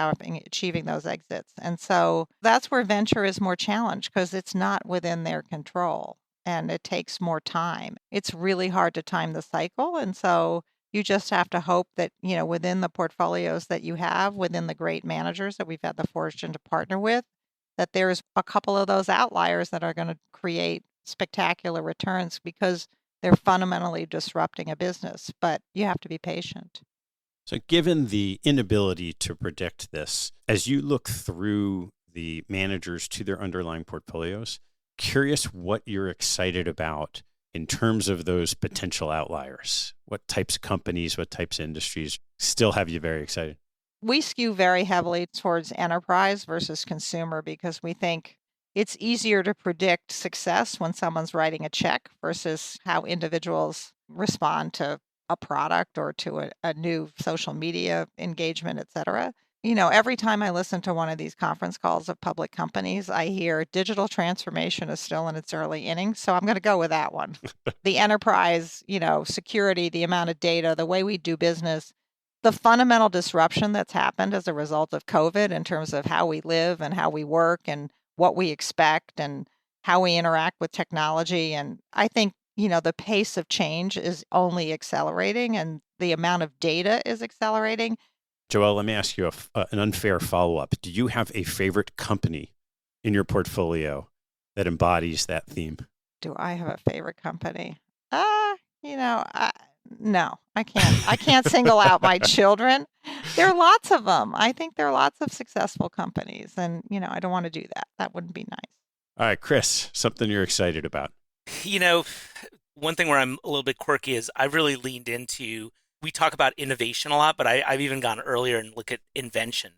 achieving those exits. And so that's where venture is more challenged, because it's not within their control and it takes more time. It's really hard to time the cycle. And so you just have to hope that, within the portfolios that you have, within the great managers that we've had the fortune to partner with, that there's a couple of those outliers that are going to create spectacular returns because they're fundamentally disrupting a business. But you have to be patient. So given the inability to predict this, as you look through the managers to their underlying portfolios, curious what you're excited about in terms of those potential outliers? What types of companies, what types of industries still have you very excited? We skew very heavily towards enterprise versus consumer because we think it's easier to predict success when someone's writing a check versus how individuals respond to a product or to a new social media engagement, et cetera. Every time I listen to one of these conference calls of public companies, I hear digital transformation is still in its early innings. So I'm going to go with that one. The enterprise, security, the amount of data, the way we do business, the fundamental disruption that's happened as a result of COVID in terms of how we live and how we work and what we expect and how we interact with technology. And I think, the pace of change is only accelerating and the amount of data is accelerating. Joelle, let me ask you an unfair follow-up. Do you have a favorite company in your portfolio that embodies that theme? Do I have a favorite company? No, I can't. I can't single out my children. There are lots of them. I think there are lots of successful companies. And, I don't want to do that. That wouldn't be nice. All right, Chris, something you're excited about. One thing where I'm a little bit quirky is I really leaned into, we talk about innovation a lot, but I've even gone earlier and look at invention.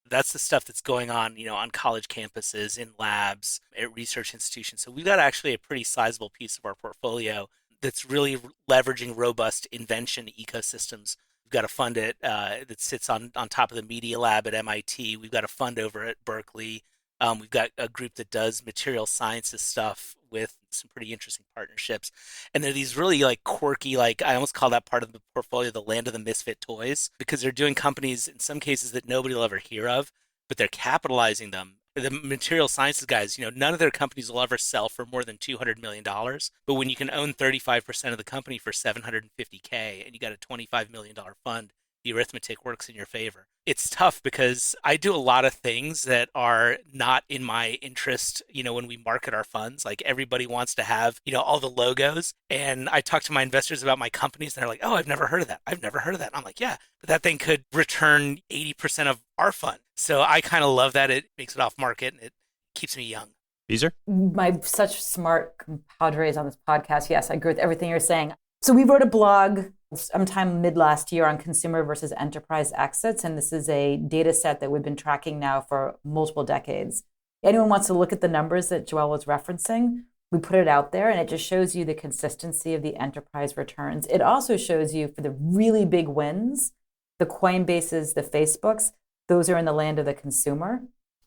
That's the stuff that's going on, on college campuses, in labs, at research institutions. So we've got actually a pretty sizable piece of our portfolio that's really leveraging robust invention ecosystems. We've got a fund that sits on top of the Media Lab at MIT. We've got a fund over at Berkeley. We've got a group that does material sciences stuff with some pretty interesting partnerships. And they're these really quirky, I almost call that part of the portfolio the land of the misfit toys, because they're doing companies in some cases that nobody will ever hear of, but they're capitalizing them. The material sciences guys, none of their companies will ever sell for more than $200 million. But when you can own 35% of the company for $750K and you got a $25 million fund, the arithmetic works in your favor. It's tough because I do a lot of things that are not in my interest, when we market our funds. Like everybody wants to have, all the logos. And I talk to my investors about my companies and they're like, oh, I've never heard of that. I've never heard of that. And I'm like, yeah, but that thing could return 80% of our fund. So I kind of love that. It makes it off market and it keeps me young. Beezer? My such smart compadres on this podcast. Yes, I agree with everything you're saying. So we wrote a blog sometime mid last year on consumer versus enterprise exits. And this is a data set that we've been tracking now for multiple decades. Anyone wants to look at the numbers that Joelle was referencing, we put it out there and it just shows you the consistency of the enterprise returns. It also shows you for the really big wins, the Coinbases, the Facebooks, those are in the land of the consumer,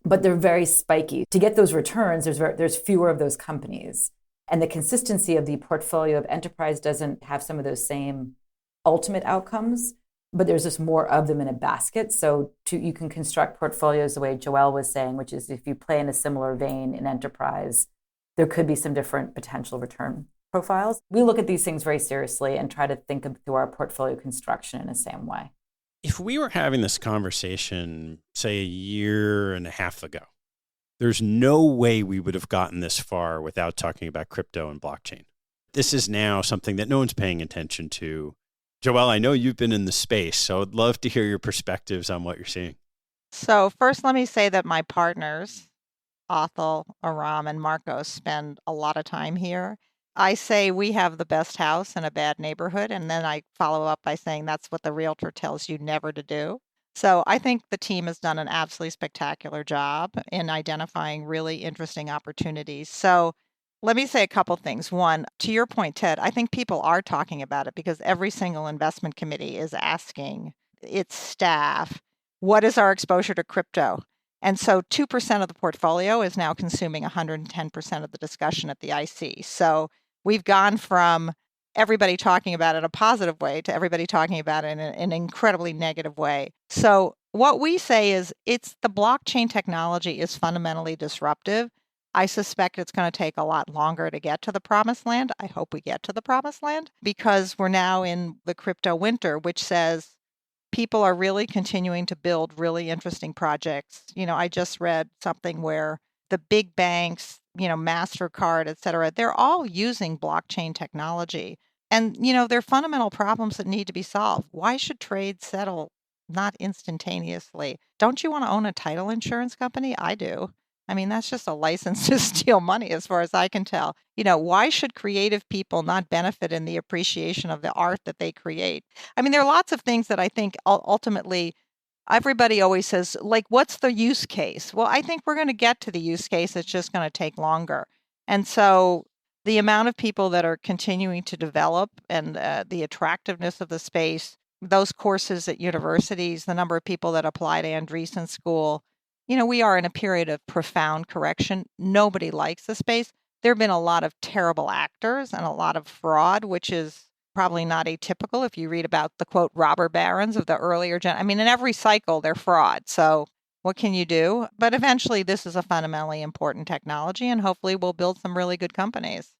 but they're very spiky. To get those returns, there's fewer of those companies. And the consistency of the portfolio of enterprise doesn't have some of those same ultimate outcomes, but there's just more of them in a basket. So you can construct portfolios the way Joelle was saying, which is if you play in a similar vein in enterprise, there could be some different potential return profiles. We look at these things very seriously and try to think through our portfolio construction in the same way. If we were having this conversation, say, a year and a half ago, there's no way we would have gotten this far without talking about crypto and blockchain. This is now something that no one's paying attention to. Joelle, I know you've been in the space, so I'd love to hear your perspectives on what you're seeing. So first, let me say that my partners, Athol, Aram, and Marcos, spend a lot of time here. I say we have the best house in a bad neighborhood, and then I follow up by saying that's what the realtor tells you never to do. So I think the team has done an absolutely spectacular job in identifying really interesting opportunities. So let me say a couple things. One, to your point, Ted, I think people are talking about it because every single investment committee is asking its staff, what is our exposure to crypto? And so 2% of the portfolio is now consuming 110% of the discussion at the IC. So we've gone from everybody talking about it in a positive way to everybody talking about it in an incredibly negative way. So what we say is it's the blockchain technology is fundamentally disruptive. I suspect it's going to take a lot longer to get to the promised land. I hope we get to the promised land because we're now in the crypto winter, which says people are really continuing to build really interesting projects. I just read something where the big banks, MasterCard, et cetera, they're all using blockchain technology. And, there are fundamental problems that need to be solved. Why should trade settle not instantaneously? Don't you want to own a title insurance company? I do. I mean, that's just a license to steal money as far as I can tell. Why should creative people not benefit in the appreciation of the art that they create? I mean, there are lots of things that I think ultimately everybody always says, like, what's the use case? Well, I think we're going to get to the use case. It's just going to take longer. And so the amount of people that are continuing to develop and the attractiveness of the space, those courses at universities, the number of people that apply to Andreessen School, we are in a period of profound correction. Nobody likes the space. There have been a lot of terrible actors and a lot of fraud, which is probably not atypical if you read about the, quote, robber barons of the earlier I mean, in every cycle, they're fraud. So what can you do? But eventually, this is a fundamentally important technology, and hopefully we'll build some really good companies.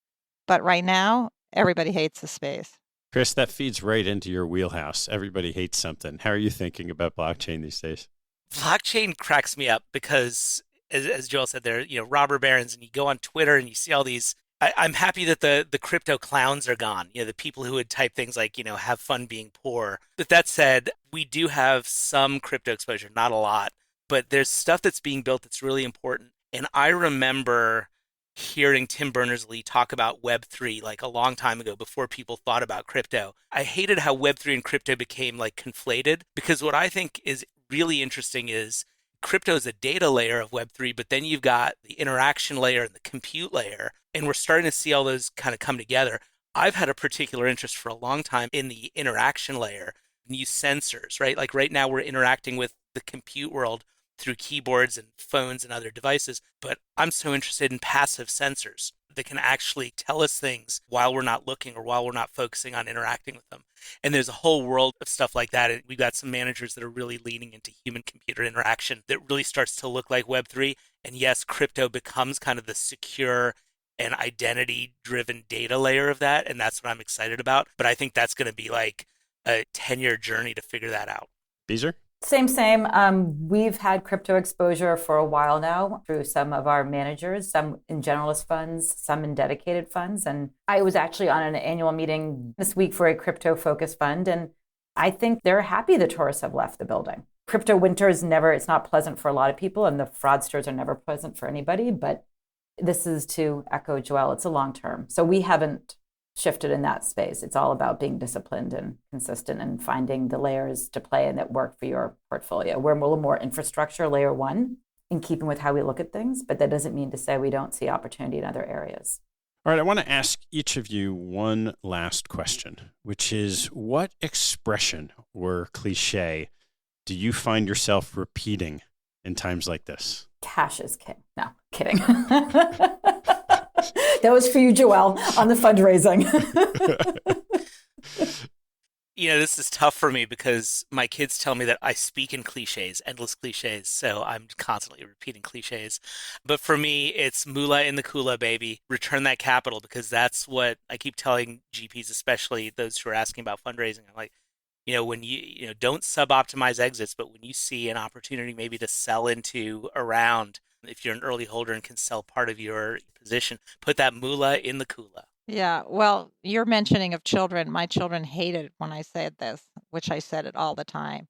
But right now, everybody hates the space. Chris, that feeds right into your wheelhouse. Everybody hates something. How are you thinking about blockchain these days? Blockchain cracks me up because, as Joelle said, there are robber barons, and you go on Twitter and you see all these. I'm happy that the crypto clowns are gone. The people who would type things like have fun being poor. But that said, we do have some crypto exposure, not a lot, but there's stuff that's being built that's really important. And I remember hearing Tim Berners-Lee talk about Web3 like a long time ago before people thought about crypto. I hated how Web3 and crypto became like conflated, because what I think is really interesting is crypto is a data layer of Web3, but then you've got the interaction layer and the compute layer, and we're starting to see all those kind of come together. I've had a particular interest for a long time in the interaction layer, new sensors, right? Like right now we're interacting with the compute world through keyboards and phones and other devices, but I'm so interested in passive sensors that can actually tell us things while we're not looking or while we're not focusing on interacting with them. And there's a whole world of stuff like that. And we've got some managers that are really leaning into human-computer interaction that really starts to look like Web3. And yes, crypto becomes kind of the secure and identity-driven data layer of that. And that's what I'm excited about. But I think that's going to be like a 10-year journey to figure that out. Beezer? Same. We've had crypto exposure for a while now through some of our managers, some in generalist funds, some in dedicated funds. And I was actually on an annual meeting this week for a crypto-focused fund. And I think they're happy the tourists have left the building. Crypto winter is it's not pleasant for a lot of people, and the fraudsters are never pleasant for anybody. But this is, to echo Joelle, it's a long term. So we haven't shifted in that space. It's all about being disciplined and consistent and finding the layers to play and that work for your portfolio. We're a little more infrastructure, layer one, in keeping with how we look at things, but that doesn't mean to say we don't see opportunity in other areas. All right, I want to ask each of you one last question, which is, what expression or cliche do you find yourself repeating in times like this? Cash is king. No, kidding. That was for you, Joelle, on the fundraising. This is tough for me because my kids tell me that I speak in cliches, endless cliches. So I'm constantly repeating cliches. But for me, it's moolah in the coolah, baby. Return that capital, because that's what I keep telling GPs, especially those who are asking about fundraising. I'm like, when you don't sub-optimize exits, but when you see an opportunity maybe to sell into a round, if you're an early holder and can sell part of your position, put that moolah in the coolah. Yeah, well, you're mentioning of children. My children hated when I said this, which I said it all the time.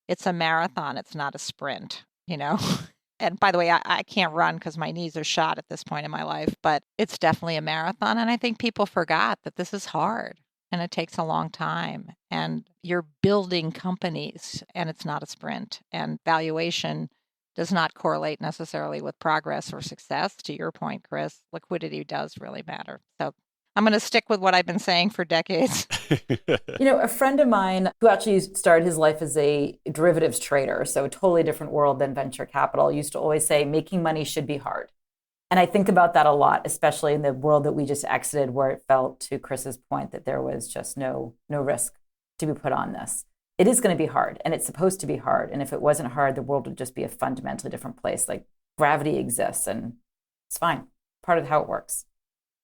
It's a marathon. It's not a sprint, And by the way, I can't run because my knees are shot at this point in my life, but it's definitely a marathon. And I think people forgot that this is hard and it takes a long time. And you're building companies and it's not a sprint. And valuation does not correlate necessarily with progress or success. To your point, Chris, liquidity does really matter. So I'm going to stick with what I've been saying for decades. A friend of mine who actually started his life as a derivatives trader, so a totally different world than venture capital, used to always say, making money should be hard. And I think about that a lot, especially in the world that we just exited, where it felt, to Chris's point, that there was just no risk to be put on this. It is going to be hard, and it's supposed to be hard. And if it wasn't hard, the world would just be a fundamentally different place. Like, gravity exists, and it's fine. Part of how it works.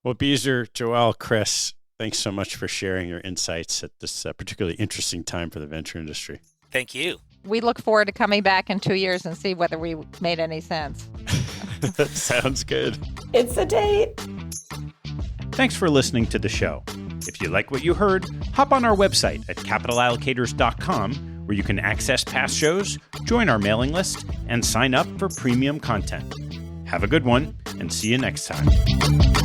Well, Beezer, Joelle, Chris, thanks so much for sharing your insights at this particularly interesting time for the venture industry. Thank you. We look forward to coming back in 2 years and see whether we made any sense. Sounds good. It's a date. Thanks for listening to the show. If you like what you heard, hop on our website at capitalallocators.com, where you can access past shows, join our mailing list, and sign up for premium content. Have a good one, and see you next time.